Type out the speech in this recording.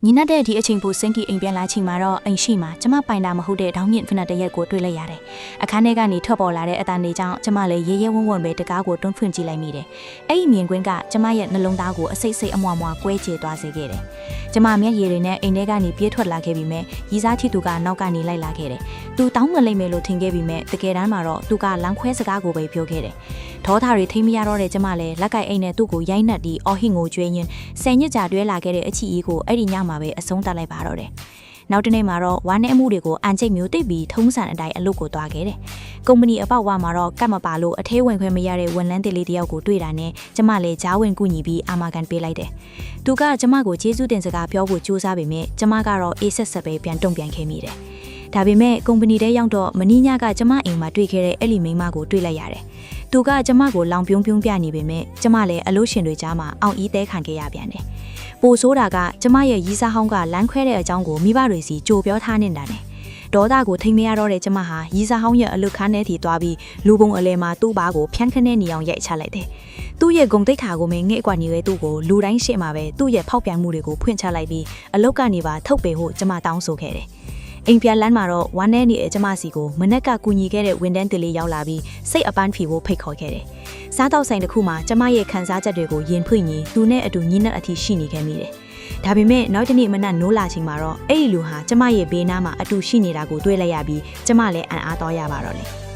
ညီနတဲ့ဒီအချိန်ပိုစင်ကီအိမ်ပြန်လာချိန်မှာတော့အိမ်ရှိမှာကျမပိုင်တာမဟုတ်တဲ့ဒေါင်းမြင့်ဖနက်တရက်ကိုတွေ့လိုက်ရတယ်။အခန်းထဲကနေထွက်ပေါ်လာတဲ့အတန်လေးကြောင့်ကျမလည်းရဲရဲဝံ့ဝံ့ပဲတကားကိုတွန်းဖွင့်ကြည့်လိုက်မိတယ်။အဲ့ဒီမြင်ကွင်းကကျမရဲ့နှလုံးသားကိုအစိတ်စိတ်အမွှားမွှားကွဲကျေသွားစေခဲ့တယ်။ကျမမျက်ရည်တွေနဲ့အိမ်ထဲကနေပြေးထွက်လာခဲ့ပြီးမြဲရီစားချီသူကနောက်ကနေလိုက်လာခဲ့တယ်။သူတောင်းငလိမ့်မယ်လို့ထင်ခဲ့ပြီးမြဲတကယ်တမ်းမှာတော့သူကလမ်းခွဲစကားကိုပဲပြောခဲ့တယ်။ဒေါသတွေထိမရတော့တဲ့ကျမလည်းလက်ကအိမ်နဲ့သူ့ကိုရိုက်နှက်ပြီးအော်ဟစ်ငိုကြွေးရင်းဆယ်ညစ်ကြာတွဲလာခဲ့တဲ့အချီအီကိုအဲ့ဒီညမှာပဲအဆုံးသတ်လိုက်ပါတော့တယ်။နောက်တနေ့မှာတော့ဝမ်းနဲ့အမှုတွေကိုအန်ချိတ်မျိုးတိတ်ပြီးထုံးစံအတိုင်းအလုပ်ကိုသွားခဲ့တယ်။ကုမ္ပဏီအပေါက်ဝါမှာတော့ကတ်မပါလို့အထဲဝင်ခွင့်မရတဲ့ဝန်လန်းတေလေးတယောက်ကိုတွေ့တာနဲ့ကျမလည်းဂျားဝင်ကူညီပြီးအာမခံပေးလိုက်တယ်။သူကကျမကိုကျေးဇူးတင်စကားပြောဖို့ကြိုးစားပေမဲ့ကျမကတော့အေးဆက်ဆက်ပဲပြန်တုံ့ပြန်ခဲ့မိတယ်။ဒါပေမဲ့ကုမ္ပဏီထဲရောက်တော့မင်းညကကျမအိမ်မှာတွေ့ခဲ့တဲ့အဲ့လီမိန်းမကိုတွေ့လိုက်ရတယ်။သူကကျမကိုလောင်ပြုံးပြုံးပြနေပေမဲ့ကျမလည်းအလို့ရှင်တွေကြားမှာအောင်ဤတဲခံခဲ့ရပြန်တယ်။ပိုဆိုးတာကကျမရဲ့ရီးစားဟောင်းကလမ်းခွဲတဲ့အကြောင်းကိုမိဘတွေစီကြိုပြောထားနေတာနဲ့ဒေါသကိုထိမရတော့တဲ့ကျမဟာရီးစားဟောင်းရဲ့အလုခန်းထဲထိသွားပြီးလူပုံအလဲမှာသူ့ဘာကိုဖြန်းခနဲ့နေအောင်ရိုက်ချလိုက်တယ်။သူ့ရဲ့ဂုံတိတ်ခါကိုမင်းငဲ့ကွာနေတဲ့သူ့ကိုလူတိုင်းရှေ့မှာပဲသူ့ရဲ့ဖောက်ပြန်မှုတွေကိုဖွင့်ချလိုက်ပြီးအလုကနေပါထုတ်ပေဖို့ကျမတောင်းဆိုခဲ့တယ်။အိမ်ပြန်လမ်းမှာတော့ဝမ်းနဲ့နေတဲ့ကျမစီကိုမနက်ကကူညီခဲ့တဲ့ဝန်တန်းတလေးရောက်လာပြီးစိတ်အပန်းဖြေဖို့ဖိတ်ခေါ်ခဲ့တယ်။စားတောက်ဆိုင်တစ်ခုမှာကျမရဲ့ခံစားချက်တွေကိုယင်ဖွင့်ရင်သူနဲ့အတူညီနဲ့အထီရှိနေခဲ့မိတယ်။ဒါပေမဲ့နောက်တစ်နေ့မနက်နိုးလာချိန်မှာတော့အဲ့ဒီလူဟာကျမရဲ့ဘေးနားမှာအတူရှိနေတာကိုတွေ့လိုက်ရပြီးကျမလည်းအံ့အားသွားရပါတော့တယ်။